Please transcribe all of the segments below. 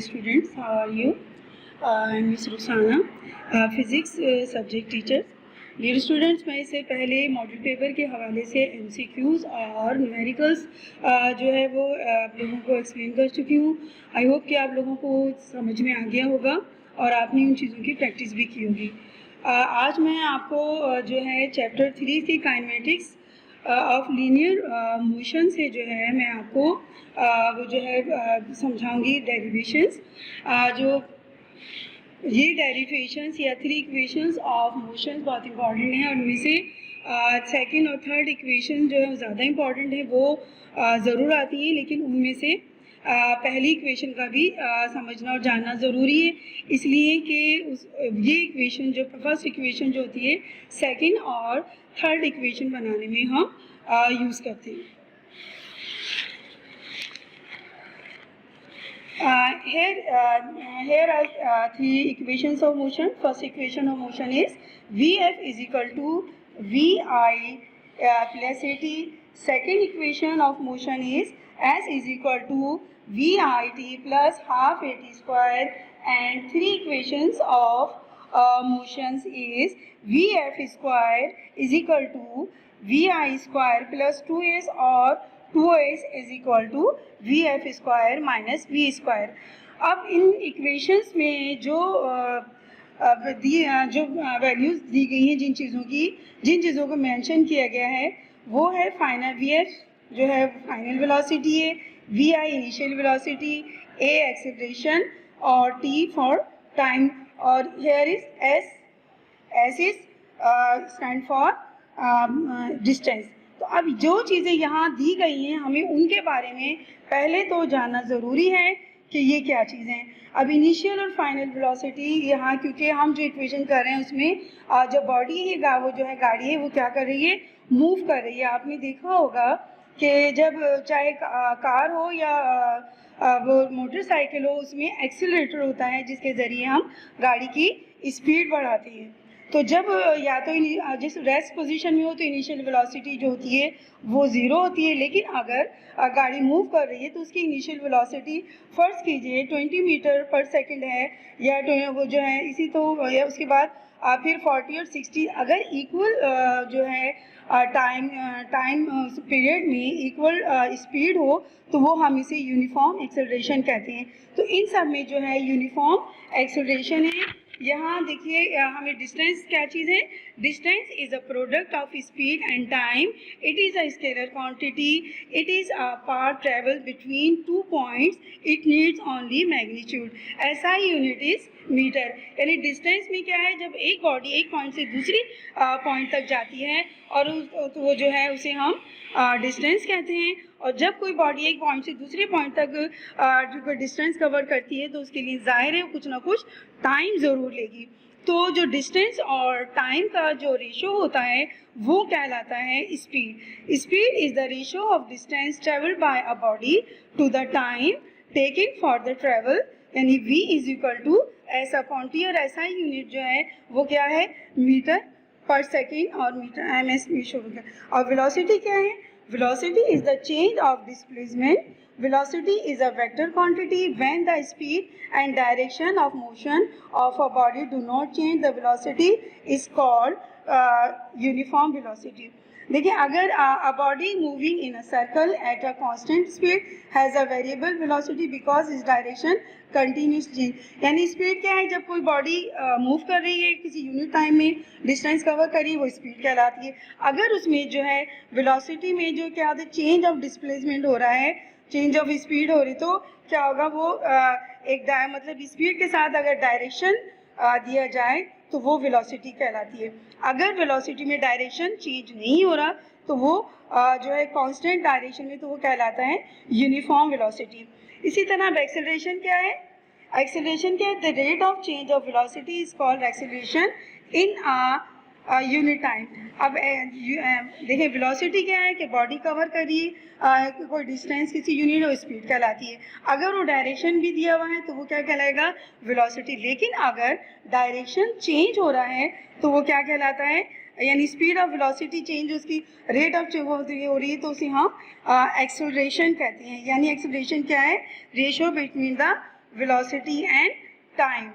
students, how are you? I'm Miss Rusana, physics subject teacher. Dear students, मैं इससे पहले model paper के हवाले से MCQs और न्यूमेरिकल्स जो है वो आप लोगों को एक्सप्लेन कर चुकी हूँ. आई होप कि आप लोगों को समझ में आ गया होगा और आपने उन चीज़ों की प्रैक्टिस भी की होगी. आज मैं आपको जो है चैप्टर 3 की काइनेमेटिक्स ऑफ लीनियर मोशन से जो है मैं आपको वो जो है समझाऊंगी डेरिवेशंस. जो ये डेरिवेशंस या 3 इक्वेशंस ऑफ मोशन बहुत इंपॉर्टेंट हैं और उनमें से सेकंड और थर्ड इक्वेशन जो है ज़्यादा इंपॉर्टेंट है, वो ज़रूर आती हैं, लेकिन उनमें से पहली इक्वेशन का भी समझना और जानना ज़रूरी है, इसलिए कि ये इक्वेशन जो फर्स्ट इक्वेशन जो होती है सेकंड और थर्ड इक्वेशन बनाने में हम यूज़ करते हैं. Here are 3 equations of motion. First equation of motion is Vf is equal to Vi plus At. Second equation of motion is S is equal to Vit plus half At square. And 3 equations of motions is Vf square is equal to Vi square plus 2s or 2s is equal to Vf square minus V square. अब इन equations में जो values दी गई हैं, जिन चीज़ों को mention किया गया है, वो है फाइनल Vf जो है फाइनल वेलोसिटी है, Vi initial velocity, A acceleration और T फॉर टाइम और here is S is stand for distance. तो अब जो चीज़ें यहाँ दी गई हैं हमें उनके बारे में पहले तो जानना ज़रूरी है कि ये क्या चीज़ें हैं. अब इनिशियल और फाइनल वेलोसिटी यहाँ, क्योंकि हम जो इक्वेशन कर रहे हैं उसमें जो बॉडी है वो जो है गाड़ी है वो क्या कर रही है, मूव कर रही है. आपने देखा होगा कि जब चाहे कार हो या वो मोटरसाइकिल हो, उसमें एक्सीलरेटर होता है जिसके ज़रिए हम गाड़ी की स्पीड बढ़ाते हैं. तो जब या तो जिस रेस्ट पोजीशन में हो तो इनिशियल वेलोसिटी जो होती है वो ज़ीरो होती है, लेकिन अगर गाड़ी मूव कर रही है तो उसकी इनिशियल वेलोसिटी फ़र्ज़ कीजिए 20 मीटर पर सेकंड है या वो जो है इसी तो, या उसके बाद फिर 40 और 60 अगर इक्वल जो है टाइम पीरियड में इक्वल स्पीड हो तो वो हम इसे यूनिफॉर्म एक्सेलरेशन कहते हैं. तो इन सब में जो है यूनिफॉर्म एक्सेलरेशन है. यहाँ देखिए हमें डिस्टेंस क्या चीज़ है, distance is a product of speed and time. It is a scalar quantity. It is a path travel between 2 points. It needs only magnitude. SI unit is metre. यानी distance में क्या है, जब एक बॉडी एक पॉइंट से दूसरी point तक जाती है और तो वो जो है उसे हम डिस्टेंस कहते हैं. और जब कोई बॉडी एक पॉइंट से दूसरे पॉइंट तक जो डिस्टेंस कवर करती है तो उसके लिए ज़ाहिर है कुछ ना कुछ टाइम ज़रूर लेगी. तो जो डिस्टेंस और टाइम का जो रेशो होता है वो कहलाता है speed. Speed is the ratio of distance travelled by a body to the time taking for the travel. यानी V is equal to S upon T. और SI यूनिट जो है वो क्या है, मीटर पर सेकेंड और मीटर MS में शुरू कर. और वेलोसिटी क्या है, velocity is the change of displacement. Velocity is a vector quantity. When the speed and direction of motion of a body do not change, the velocity is called uniform velocity. देखिए अगर a body moving in a circle at a constant speed has a variable velocity because its direction continues change. यानी speed क्या है, जब कोई body move कर रही है किसी यूनिट टाइम में डिस्टेंस कवर कर रही है वो स्पीड कहलाती है. अगर उसमें जो है वेलोसिटी में जो क्या होता है चेंज ऑफ डिस्प्लेसमेंट हो रहा है, चेंज ऑफ स्पीड हो रही, तो क्या होगा वो मतलब स्पीड के साथ अगर डायरेक्शन दिया जाए तो वो वेलोसिटी कहलाती है. अगर वेलोसिटी में डायरेक्शन चेंज नहीं हो रहा तो वो जो है कांस्टेंट डायरेक्शन में, तो वो कहलाता है यूनिफॉर्म वेलोसिटी. इसी तरह अब एक्सेलरेशन क्या है, एक्सेलरेशन क्या है, the rate of change of velocity is called acceleration in unit time. अब देखिए वेलोसिटी क्या है कि बॉडी कवर करिए कोई डिस्टेंस किसी यूनिट और स्पीड कहलाती है. अगर वो डायरेक्शन भी दिया हुआ है तो वो क्या कहलाएगा, वेलोसिटी. लेकिन अगर डायरेक्शन चेंज हो रहा है तो वो क्या कहलाता है, यानी स्पीड ऑफ वेलोसिटी चेंज उसकी रेट ऑफ चेंज हो रही है तो उसे हम एक्सेलरेशन कहते हैं. यानी एक्सेलरेशन क्या है, ratio between the velocity and time.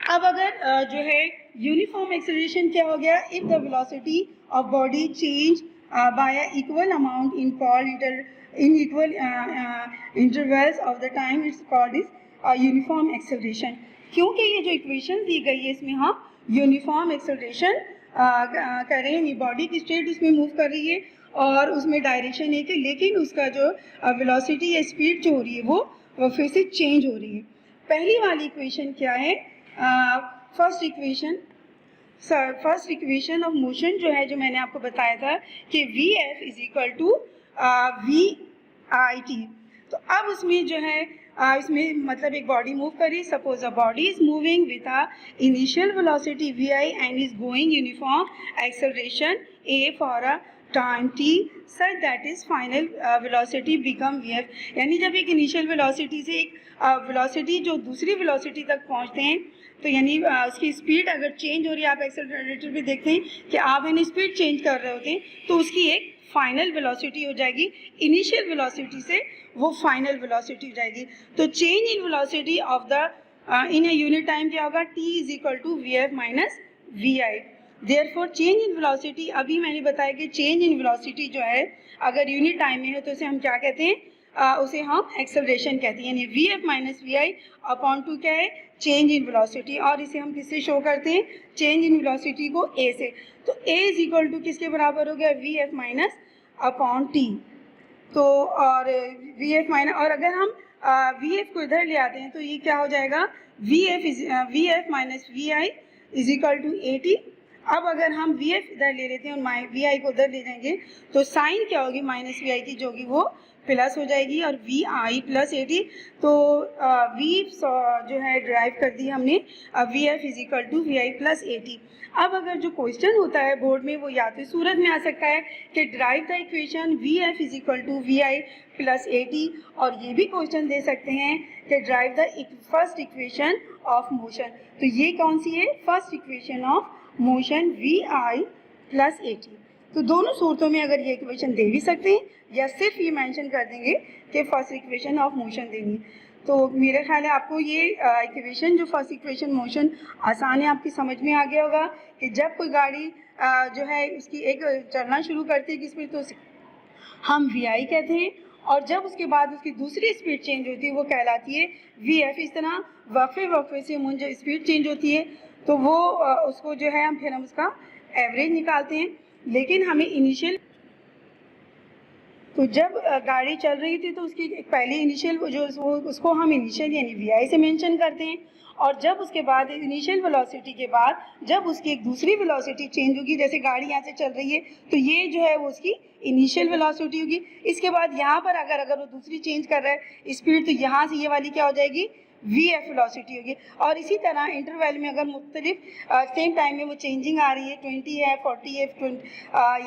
अब अगर जो है यूनिफॉर्म एक्सेलरेशन क्या हो गया, if the velocity of body change y equal amount in equal intervals of the time, it's called is uniform acceleration. क्योंकि ये जो इक्वेशन दी गई है इसमें हम यूनिफॉर्म एक्सेलरेशन कर रहे हैं, बॉडी की स्टेट उसमें मूव कर रही है और उसमें डायरेक्शन एक है, लेकिन उसका जो वेलोसिटी या स्पीड जो हो रही है वो फिर से चेंज हो रही है। पहली वाली इक्वेशन क्या है, फर्स्ट इक्वेशन ऑफ मोशन जो है, जो मैंने आपको बताया था कि V F is equal to V I T. तो अब उसमें जो है इसमें मतलब एक बॉडी मूव करी, suppose a body is moving with a initial velocity V I and is going uniform acceleration A for a time t such that is final velocity become vf। यानी जब एक इनिशियल वेलोसिटी से एक velocity जो दूसरी velocity तक पहुंचते हैं, तो यानी उसकी स्पीड अगर चेंज हो रही है, आप एक्सेलरेटर पे देखते हैं कि आप यानी स्पीड चेंज कर रहे होते हैं, तो उसकी एक फाइनल वेलोसिटी हो जाएगी, इनिशियल वेलोसिटी से वो फाइनल वेलोसिटी हो जाएगी। तो change in velocity of the in a unit time क्या होगा, t is equal to V F minus V I. Therefore change in velocity, अभी मैंने बताया कि चेंज इन वेलोसिटी जो है अगर यूनिट टाइम में है तो उसे हम क्या कहते हैं, उसे हम एक्सेलरेशन कहते हैं। यानी V F minus V I upon two क्या है, चेंज इन वेलोसिटी, और इसे हम किससे शो करते हैं, चेंज इन वेलोसिटी को ए से। तो ए इज इक्वल टू किसके बराबर हो गया, we F minus upon T. तो और वी एफ माइनस, और अगर हम वी एफ को इधर ले आते हैं तो ये क्या हो जाएगा, V F minus V I is equal to A T. अब अगर हम वी एफ इधर ले लेते हैं और वी आई को उधर ले जाएंगे तो साइन क्या होगी, माइनस वी आई की जो होगी वो प्लस हो जाएगी, और V I plus A T. तो वी जो है ड्राइव कर दी हमने, V F is equal to V I plus A T. अब अगर जो क्वेश्चन होता है बोर्ड में वो या तो सूरत में आ सकता है कि derive the equation V F is equal to V I plus A T, और ये भी क्वेश्चन दे सकते हैं कि derive the first equation of motion. तो ये कौन सी है, first equation of motion V I plus A T. तो दोनों सूरतों में अगर ये इक्वेशन दे भी सकते हैं या सिर्फ ये मेंशन कर देंगे कि फर्स्ट इक्वेशन ऑफ मोशन देनी। तो मेरा ख्याल है आपको ये इक्वेशन जो फर्स्ट इक्वेशन मोशन आसान है, आपकी समझ में आ गया होगा कि जब कोई गाड़ी जो है उसकी एक चलना शुरू करती है किस पे, तो हम वी आई कहते हैं, और जब उसके बाद उसकी दूसरी स्पीड चेंज होती है वो कहलाती है वी एफ। इस तरह वक्फे से जो स्पीड चेंज होती है तो वो उसको जो है हम उसका एवरेज निकालते हैं। लेकिन हमें इनिशियल, तो जब गाड़ी चल रही थी तो उसकी पहले इनिशियल जो उसको हम इनिशियल यानी वी आई से मेंशन करते हैं, और जब उसके बाद इनिशियल वेलोसिटी के बाद जब उसकी एक दूसरी वेलोसिटी चेंज होगी, जैसे गाड़ी यहाँ से चल रही है तो ये जो है वो उसकी इनिशियल वेलोसिटी होगी। इसके बाद यहाँ पर अगर वो दूसरी चेंज कर रहा है स्पीड, तो यहाँ से ये वाली क्या हो जाएगी, वी एफ वेलोसिटी होगी। और इसी तरह इंटरवल में अगर मुख्तलिफ सेम टाइम में वो चेंजिंग आ रही है, 20 है, 40 है,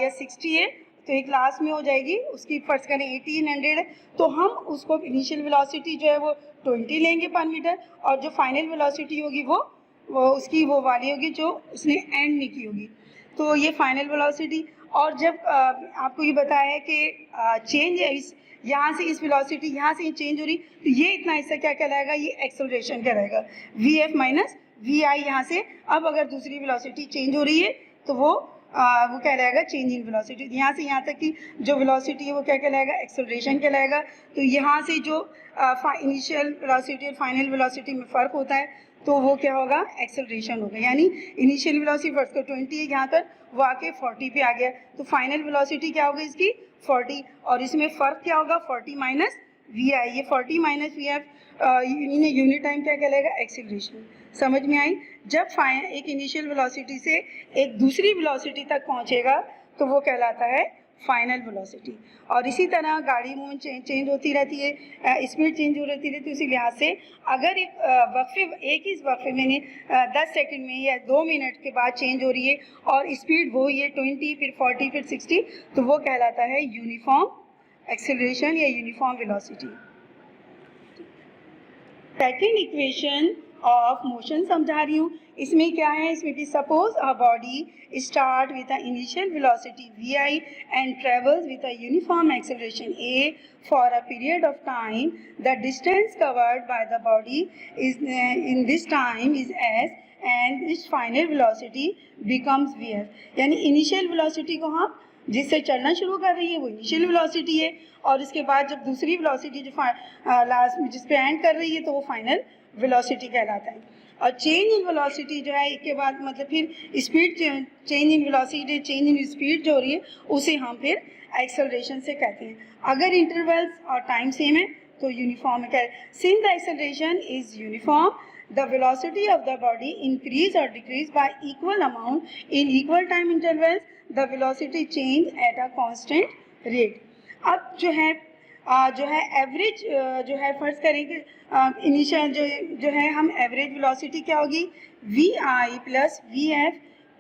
या 60 है, तो एक लास्ट में हो जाएगी उसकी फर्स्ट करें 1800 है, तो हम उसको इनिशियल वेलोसिटी जो है वो 20 लेंगे पर मीटर, और जो फाइनल वेलोसिटी होगी वो उसकी वो वाली होगी जो उसने एंड में की होगी। तो ये फाइनल वेलोसिटी। और जब आपको ये बताया है कि चेंज है यहाँ से इस वेलोसिटी यहाँ से चेंज हो रही, तो ये इतना हिस्सा क्या कहलाएगा, ये एक्सेलरेशन कहलाएगा, वी एफ माइनस वी आई यहाँ से। अब अगर दूसरी वेलोसिटी चेंज हो रही है तो वो कहलाएगा चेंज इन वेलोसिटी। यहाँ से यहाँ तक की जो वेलोसिटी है वो क्या कहलाएगा, एक्सेलरेशन कहलाएगा। तो यहाँ से जो इनिशियल वेलोसिटी और फाइनल वेलोसिटी में फ़र्क होता है तो वो क्या होगा, एक्सेलरेशन होगा। यानी इनिशियल वेलोसिटी फर्स्ट को 20 है, यहाँ पर वो आके 40 पे आ गया, तो फाइनल वेलोसिटी क्या होगी इसकी 40, और इसमें फ़र्क क्या होगा 40 माइनस वी आई। ये 40 minus V F unit time क्या कहलाएगा, एक्सेलरेशन। समझ में आई। जब एक इनिशियल वेलोसिटी से एक दूसरी वेलोसिटी तक पहुंचेगा तो वो कहलाता है फाइनल वेलोसिटी। और इसी तरह गाड़ी मूवमेंट चेंज होती रहती है, स्पीड चेंज हो रहती है, तो इसी लिहाज से अगर एक ही वक्फे में 10 सेकंड में या 2 मिनट के बाद चेंज हो रही है और स्पीड वो ये 20 फिर 40 फिर 60, तो वो कहलाता है यूनिफॉर्म एक्सेलरेशन या uniform velocity. Second equation of motion समझा रही हूँ। इसमें क्या है, इसमें भी suppose a body start with a initial velocity vi and travels with a uniform acceleration a for a period of time. The distance covered by the body is in this time is s and its final velocity becomes vs. यानी initial velocity को हम जिससे चलना शुरू कर रही है वो इनिशियल वेलोसिटी है, और इसके बाद जब दूसरी वेलोसिटी जो लास्ट में जिस पे एंड कर रही है तो वो फाइनल वेलोसिटी कहलाता है। और चेंज इन वेलोसिटी जो है एक के बाद मतलब फिर speed change in velocity change in speed जो हो रही है उसे हम फिर एक्सेलरेशन से कहते हैं। अगर इंटरवल्स और टाइम सेम है तो यूनिफॉर्म है। Since the acceleration is uniform the velocity of the body increase or decrease by equal amount in equal time intervals. The velocity change at a constant rate. अब जो है average जो है फर्ज करेंगे इनिशियल जो है हम एवरेज वेलोसिटी क्या होगी V I plus V F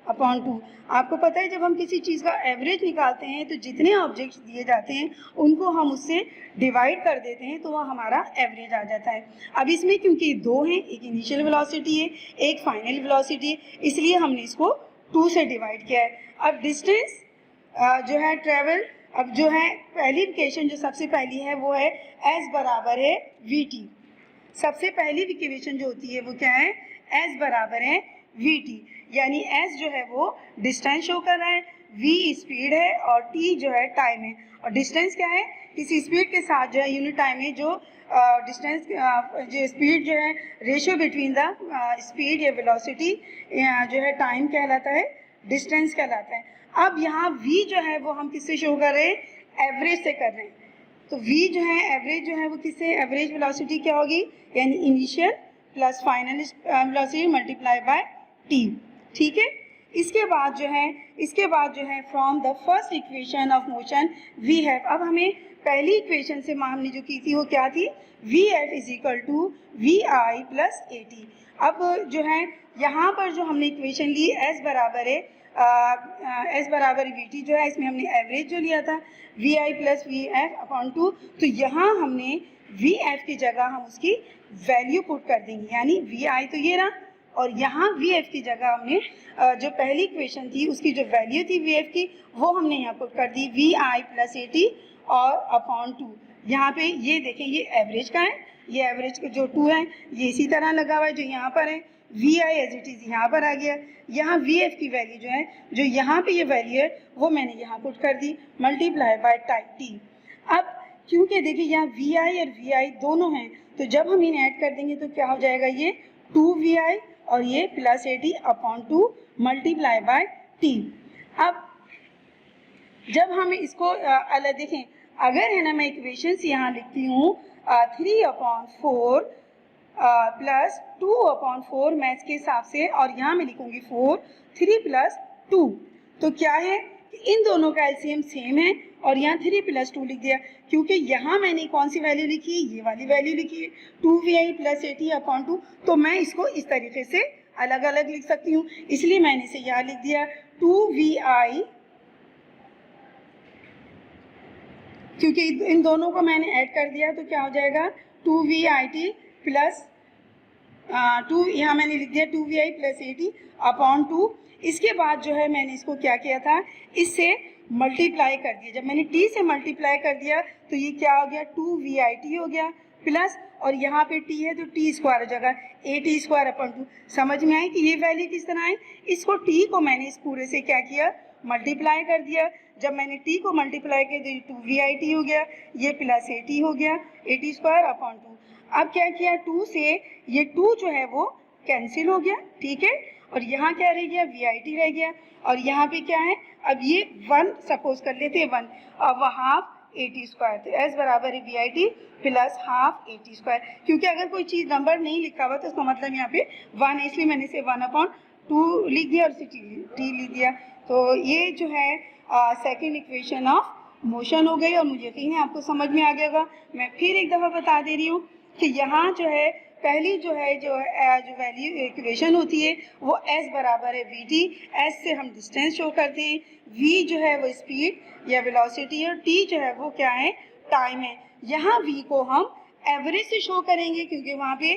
upon 2। आपको पता है जब हम किसी चीज़ का एवरेज निकालते हैं तो जितने ऑब्जेक्ट्स दिए जाते हैं उनको हम उससे डिवाइड कर देते हैं तो वह हमारा एवरेज आ जाता है। अब इसमें क्योंकि दो हैं, एक इनिशियल वेलोसिटी है एक फाइनल वेलोसिटी है, इसलिए हमने इसको 2 से डिवाइड किया है। अब डिस्टेंस जो है ट्रेवल, अब जो है पहली इक्वेशन जो सबसे पहली है वो है s बराबर है वी टी। सबसे पहली इक्वेशन जो होती है वो क्या है, s बराबर है वी टी, यानी s जो है वो डिस्टेंस शो कर रहा है, v स्पीड है और t जो है टाइम है। और डिस्टेंस क्या है, किसी स्पीड के साथ जो है यूनिट टाइम है जो डिस्टेंस जो स्पीड जो है रेशियो बिटवीन द स्पीड या वेलोसिटी जो है टाइम कहलाता है, डिस्टेंस कहलाता है। अब यहाँ v जो है वो हम किससे शो कर रहे हैं, एवरेज से कर रहे हैं। तो v जो है एवरेज जो है वो किससे, एवरेज वेलोसिटी क्या होगी, यानी initial plus final velocity multiply by t। ठीक है, इसके बाद जो है from the first equation of motion we have, अब हमें पहली इक्वेशन से हमने जो की थी वो क्या थी, V F is equal to V I plus A T. अब जो है यहाँ पर जो हमने इक्वेशन ली एस बराबर वी टी जो है, इसमें हमने एवरेज जो लिया था V I plus V F upon 2, तो यहाँ हमने वी एफ की जगह हम उसकी वैल्यू पुट कर देंगे, यानी वी आई तो ये रहा और यहाँ वी एफ की जगह हमने जो पहली इक्वेशन थी उसकी जो वैल्यू थी वी एफ की वो हमने यहाँ पुट कर दी V I plus A T और अपॉन 2। यहाँ पे ये देखें ये एवरेज का है, ये एवरेज का जो 2 है ये इसी तरह लगा हुआ है जो यहाँ पर है, V I as it is यहाँ पर आ गया। यहाँ वी एफ की वैल्यू जो है जो यहाँ पे ये वैल्यू है वो मैंने यहाँ पुट कर दी मल्टीप्लाई बाय टी। अब क्योंकि देखिए यहाँ वी आई और वी आई दोनों हैं तो जब हम इन्हें ऐड कर देंगे तो क्या हो जाएगा, ये 2vi और ये plus A T upon 2 multiply by T. अब जब हम इसको अलग देखें, अगर है ना मैं इक्वेशंस यहाँ लिखती हूँ 3/4 प्लस 2/4 मैथ्स के हिसाब से, और यहाँ मैं लिखूँगी 4 3 प्लस 2, तो क्या है इन दोनों का एलसीएम सेम है और यहाँ 3 प्लस 2 लिख दिया, क्योंकि यहाँ मैंने कौन सी वैल्यू लिखी है, ये वाली वैल्यू लिखी है 2vi plus A T upon 2, तो मैं इसको इस तरीके से अलग अलग लिख सकती हूँ, इसलिए मैंने इसे यहाँ लिख दिया 2vi, क्योंकि इन दोनों को मैंने ऐड कर दिया तो क्या हो जाएगा 2vi प्लस 2, यहाँ मैंने लिख दिया 2vi plus A T upon 2। इसके बाद जो है मैंने इसको क्या किया था, इससे मल्टीप्लाई कर दिया। जब मैंने t से मल्टीप्लाई कर दिया तो ये क्या हो गया 2vit हो गया प्लस, और यहाँ पे t है तो t स्क्वायर हो जाएगा ए टी स्क्वायर अपॉन 2। समझ में आई कि ये वैल्यू किस तरह है, इसको t को मैंने इस पूरे से क्या किया मल्टीप्लाई कर दिया। जब मैंने t को मल्टीप्लाई किया तो ये 2vit हो गया, ये प्लस ए टी हो गया ए टी स्क्वायर अपॉन 2। अब क्या किया 2 से ये 2 जो है वो कैंसिल हो गया, ठीक है, और यहाँ क्या रह गया vit रह गया, और यहाँ पे क्या है अब ये 1 सपोज कर लेते हैं 1, अब हाफ ए टी स्क्वायर, तो s बराबर है vit plus half A T square. क्योंकि अगर कोई चीज़ नंबर नहीं लिखा हुआ तो उसका मतलब यहाँ पे 1 है, इसलिए मैंने इसे 1/2 लिख दिया और इसे t लिख दिया। तो ये जो है सेकेंड इक्वेशन ऑफ मोशन हो गई, और मुझे यकीन है आपको समझ में आ गया होगा। मैं फिर एक दफ़ा बता दे रही हूँ कि यहाँ जो है पहली जो वैल्यू इक्वेशन होती है वो s बराबर है वी टी, s से हम डिस्टेंस शो करते हैं, v जो है वो स्पीड या वेलोसिटी है, और t जो है वो क्या है टाइम है। यहाँ v को हम एवरेज से शो करेंगे क्योंकि वहाँ पे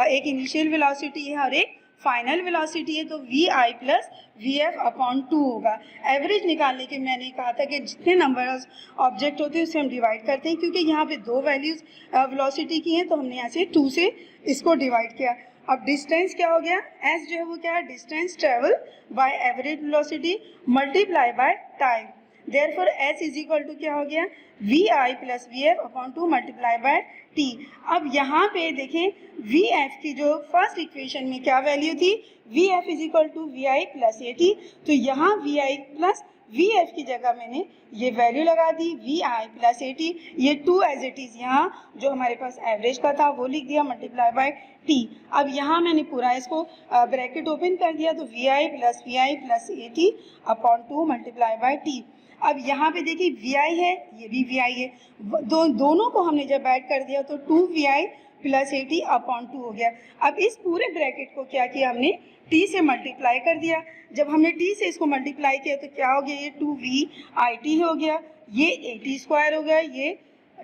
एक इनिशियल वेलोसिटी है और एक फाइनल वेलोसिटी है, तो V I plus V F upon 2 होगा। एवरेज निकालने के मैंने कहा था कि जितने नंबर ऑब्जेक्ट होते हैं उससे हम डिवाइड करते हैं, क्योंकि यहाँ पे दो वैल्यूज वेलोसिटी की हैं तो हमने यहाँ से 2 से इसको डिवाइड किया। अब डिस्टेंस क्या हो गया, एस जो है वो क्या है, distance travel by average velocity multiply by time. Therefore S is equal to क्या हो गया, V I plus V F upon 2 multiply by T. अब यहाँ पे देखें वी एफ की जो फर्स्ट इक्वेशन में क्या वैल्यू थी, V F is equal to V I plus A T, तो यहाँ V I plus V F की जगह मैंने ये वैल्यू लगा दी V I plus A T, ये 2 एज इट इज़ यहाँ जो हमारे पास एवरेज का था वो लिख दिया मल्टीप्लाई बाय टी। अब यहाँ मैंने पूरा इसको ब्रैकेट ओपन कर दिया, तो V I plus A T upon 2 multiply by T. अब यहाँ पे देखिए वी आई है, ये भी वी आई है, दोनों को हमने जब ऐड कर दिया तो 2 V I plus A T upon 2 हो गया। अब इस पूरे ब्रैकेट को क्या किया हमने, टी से मल्टीप्लाई कर दिया। जब हमने टी से इसको मल्टीप्लाई किया तो क्या हो गया, ये 2 वी आई टी हो गया, ये ए टी स्क्वायर हो गया, ये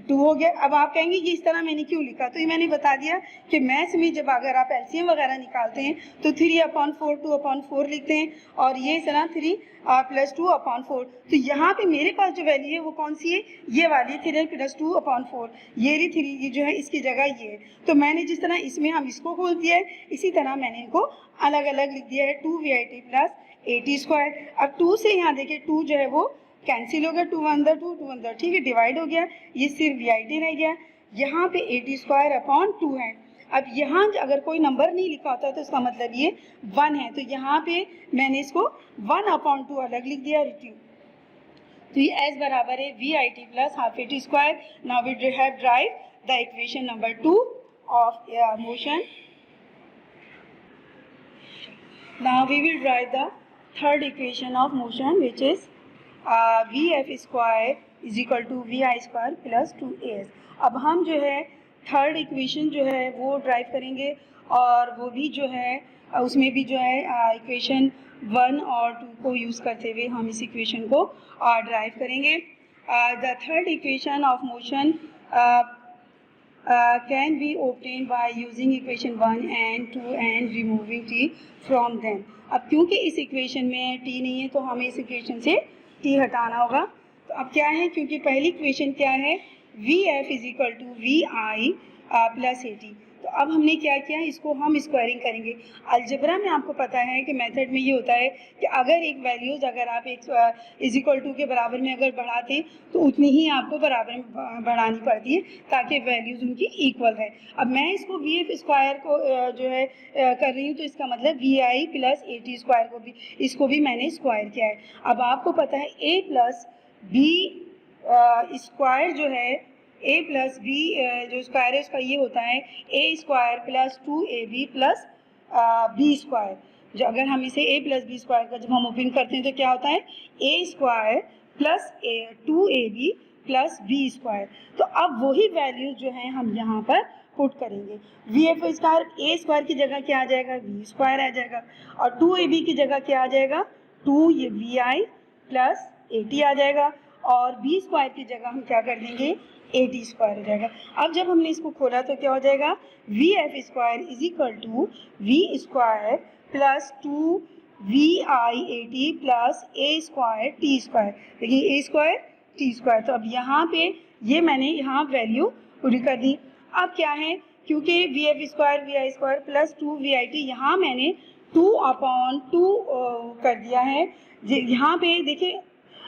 2 हो गया। अब आप कहेंगे ये इस तरह मैंने क्यों लिखा, तो ये मैंने बता दिया कि मैथ्स में जब अगर आप एलसीएम वगैरह निकालते हैं तो 3/4 2/4 लिखते हैं, और ये इस तरह 3 + 2/4। तो यहाँ पे मेरे पास जो वैल्यू है वो कौन सी है, ये वाली 3 + 2/4, ये रही 3, ये जो है इसकी जगह ये है। तो मैंने जिस तरह इसमें हम इसको खोल दिया है इसी तरह मैंने इनको अलग अलग लिख दिया है, 2 V I T plus A T square. अब 2 से यहाँ देखिए 2 जो है वो कैंसिल हो गया, 2 अंदर 2 अंदर, ठीक है, डिवाइड हो गया, ये सिर्फ वी आई टी रह गया। यहाँ पे ए टी स्क्वायर अपॉन 2 है। अब यहाँ अगर कोई नंबर नहीं लिखा होता तो इसका मतलब ये 1 है, तो यहाँ पे मैंने इसको 1/2 अलग लिख दिया रिट्यू। तो ये एस बराबर है V I T plus half A T square. Now we have derive the equation number 2 of motion. Now we will derive the third equation of motion which is V F square is equal to V I square plus 2as। अब हम जो है third equation जो है वो drive करेंगे, और वो भी जो है उसमें भी जो है इक्वेशन 1 और 2 को यूज़ करते हुए हम इस इक्वेशन को ड्राइव करेंगे। The third equation of motion can be obtained by using equation 1 and 2 and removing t from them। अब क्योंकि इस इक्वेशन में t नहीं है तो हमें इस इक्वेशन से t हटाना होगा। तो अब क्या है, क्योंकि पहली इक्वेशन क्या है, V F is equal to V I plus A T, तो अब हमने क्या किया, इसको हम स्क्वायरिंग करेंगे। अलजेब्रा में आपको पता है कि मेथड में ये होता है कि अगर एक वैल्यूज़ अगर आप एक इज इक्वल टू के बराबर में अगर बढ़ाते तो उतनी ही आपको बराबर में बढ़ानी पड़ती है ताकि वैल्यूज़ उनकी इक्वल है। अब मैं इसको वी एफ स्क्वायर को जो है कर रही हूँ, तो इसका मतलब V I plus A T square को भी, इसको भी मैंने स्क्वायर किया है। अब आपको पता है ए प्लस बी स्क्वायर जो है, ए प्लस बी जो स्क्वायर है उसका ये होता है A square plus 2ab plus B square. जो अगर हम इसे ए प्लस बी स्क्वायर का जब हम ओपन करते हैं तो क्या होता है, A square plus 2ab plus B square. तो अब वही वैल्यूज जो है हम यहाँ पर पुट करेंगे। We F square, A square की जगह क्या आ जाएगा, वी स्क्वायर आ जाएगा, और 2ab की जगह क्या आ जाएगा, 2 ये V I plus A T आ जाएगा, और बी स्क्वायर की जगह हम क्या कर देंगे, ए टी स्क्वायर हो जाएगा। अब जब हमने इसको खोला तो क्या हो जाएगा, V F square is equal to V square plus 2 V I A T plus A square T square. देखिए ए स्क्वायर टी स्क्वायर, तो अब यहाँ पे ये मैंने यहाँ वैल्यू पूरी कर दी। अब क्या है, क्योंकि V F square V I square plus 2 V I T, यहाँ मैंने 2/2 कर दिया है। यहाँ पे देखिए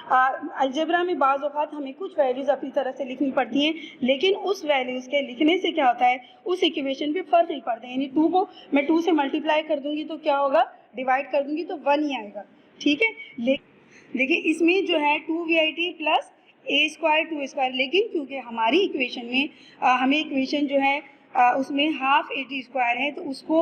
अलजेब्रा में बाज़ औक़ात हमें कुछ वैल्यूज़ अपनी तरह से लिखनी पड़ती हैं, लेकिन उस वैल्यूज़ के लिखने से क्या होता है, उस इक्वेशन पे फ़र्क नहीं पड़ता है। यानी 2 को मैं 2 से मल्टीप्लाई कर दूंगी तो क्या होगा, डिवाइड कर दूंगी तो 1 ही आएगा, ठीक है। देखिए इसमें जो है 2 V I T plus A square 2 square, लेकिन क्योंकि हमारी इक्वेशन में हमें इक्वेशन जो है उसमें हाफ ए टी स्क्वायर है, तो उसको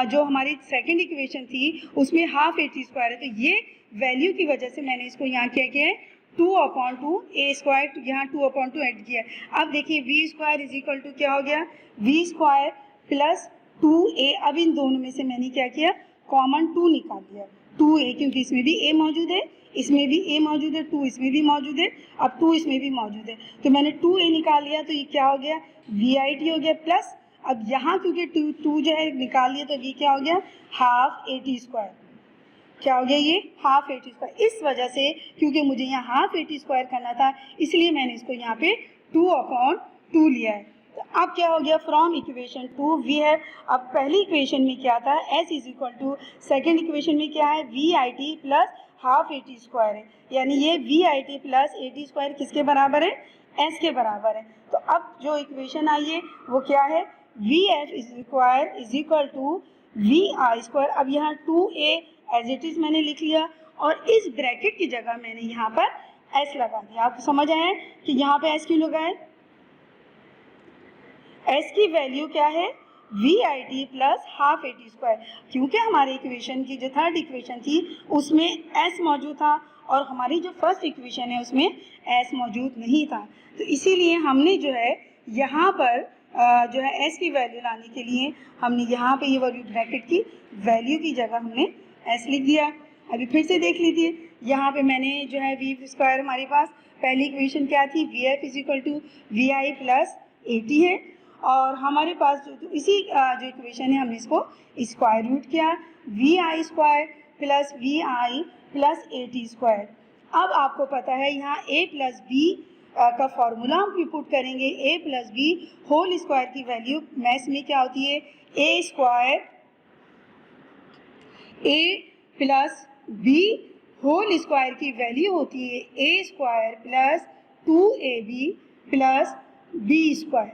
जो हमारी सेकेंड इक्वेशन थी उसमें हाफ ए टी स्क्वायर है, तो ये वैल्यू की वजह से मैंने इसको यहाँ क्या किया है, 2/2 ए स्क्वायर, यहाँ 2/2 ऐड किया है। अब देखिए V square is equal to क्या हो गया, वी स्क्वायर प्लस 2a। अब इन दोनों में से मैंने क्या किया, कॉमन 2 निकाल दिया, 2a, क्योंकि इसमें भी a मौजूद है, इसमें भी ए मौजूद है, 2 इसमें भी मौजूद है, अब 2 इसमें भी मौजूद है, तो मैंने 2a निकाल लिया, तो ये क्या हो गया, VIT हो गया प्लस, अब यहाँ क्योंकि 2 जो है निकाल लिया, तो ये क्या हो गया, हाफ AT², क्या हो गया, ये हाफ AT²। इस वजह से क्योंकि मुझे यहाँ हाफ AT² करना था, इसलिए मैंने इसको यहाँ पे 2/2 लिया है। तो अब क्या हो गया, फ्रॉम इक्वेशन 2 वी हैव, अब पहली इक्वेशन में क्या था, S is equal to, second equation में क्या है, VIT प्लस हाफ AT² है, यानी ये VIT प्लस AT² किसके बराबर है, S के बराबर है। तो अब जो इक्वेशन आई है वो क्या है, VF is equal to VI²। अब यहाँ 2a एज इट इज मैंने लिख लिया, और इस ब्रैकेट की जगह मैंने यहाँ पर S लगा दिया। आपको समझ आया कि यहाँ पे S क्यों लगाए, S की वैल्यू क्या है, VIT प्लस हाफ AT², क्योंकि हमारे इक्वेशन की जो थर्ड इक्वेशन थी उसमें S मौजूद था, और हमारी जो फर्स्ट इक्वेशन है उसमें S मौजूद नहीं था, तो इसीलिए हमने जो है यहाँ पर जो है S की वैल्यू लाने के लिए हमने यहाँ पे ये वाली ब्रैकेट की वैल्यू की जगह हमने S लिख दिया। अभी फिर से देख लीजिए, यहाँ पे मैंने जो है V² हमारे पास पहली इक्वेशन क्या थी, VF is equal to VI plus AT है, और हमारे पास जो इसी जो इक्वेशन है हमने इसको स्क्वायर रूट किया, VI² plus VI plus AT²। अब आपको पता है यहाँ A प्लस B का फॉर्मूला हम पुट करेंगे, A plus B whole square की वैल्यू मैथ्स में क्या होती है, A² A plus B whole square की वैल्यू होती है A² plus 2AB plus B²।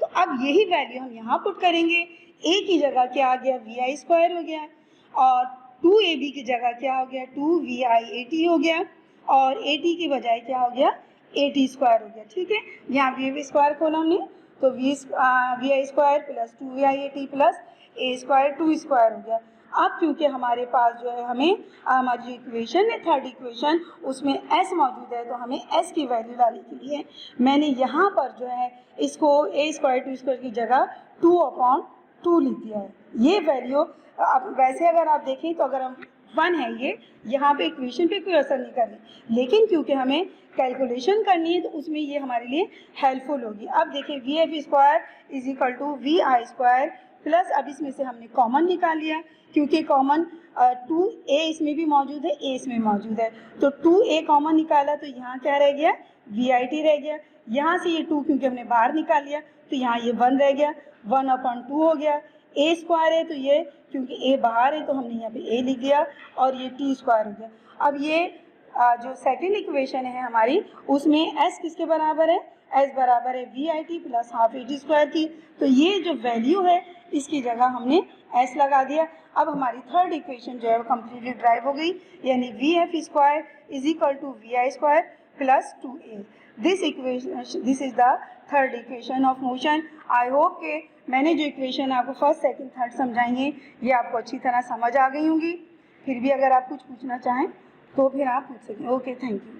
तो अब यही वैल्यू हम यहाँ पुट करेंगे, A की जगह क्या आ गया, VI² हो गया, और 2AB की जगह क्या हो गया, 2VIAT हो गया, और AT की बजाय क्या हो गया, AT² हो गया। ठीक है, यहाँ VF² खोला हमने, तो VI² plus 2VIAT plus A² 2² हो गया। अब क्योंकि हमारे पास जो है हमें हमारी जो इक्वेशन है थर्ड इक्वेशन उसमें S मौजूद है, तो हमें S की वैल्यू लाने के लिए मैंने यहाँ पर जो है इसको A² 2² की जगह 2/2 लिख दिया है। ये वैल्यू अब वैसे अगर आप देखें तो अगर हम 1 है ये यहाँ पे इक्वेशन पे कोई असर नहीं कर रही, लेकिन क्योंकि हमें कैलकुलेशन करनी है तो उसमें ये हमारे लिए हेल्पफुल होगी। अब देखिए VF² is equal to VI² plus, अब इसमें से हमने कॉमन निकाल लिया, क्योंकि कॉमन 2a इसमें भी मौजूद है, a इसमें मौजूद है, तो 2a कॉमन निकाला, तो यहाँ क्या रह गया, VIT रह गया। यहाँ से ये 2 क्योंकि हमने बाहर निकाल लिया, तो यहाँ ये 1 रह गया, 1/2 हो गया। A² है तो ये क्योंकि a बाहर है तो हमने यहाँ पे a लिख दिया, और ये T² हो गया। अब ये जो सेकेंड इक्वेशन है हमारी उसमें S किसके बराबर है, S बराबर है VIT प्लस हाफ AT² की, तो ये जो वैल्यू है इसकी जगह हमने S लगा दिया। अब हमारी थर्ड इक्वेशन जो है वो कम्प्लीटली ड्राइव हो गई, यानी VF² is equal to VI² plus 2a। This is the third equation of motion. I hope के मैंने जो इक्वेशन आपको फर्स्ट सेकंड थर्ड समझाई है ये आपको अच्छी तरह समझ आ गई होंगी। फिर भी अगर आप कुछ पूछना चाहें तो फिर आप पूछ सकें। Okay, thank you.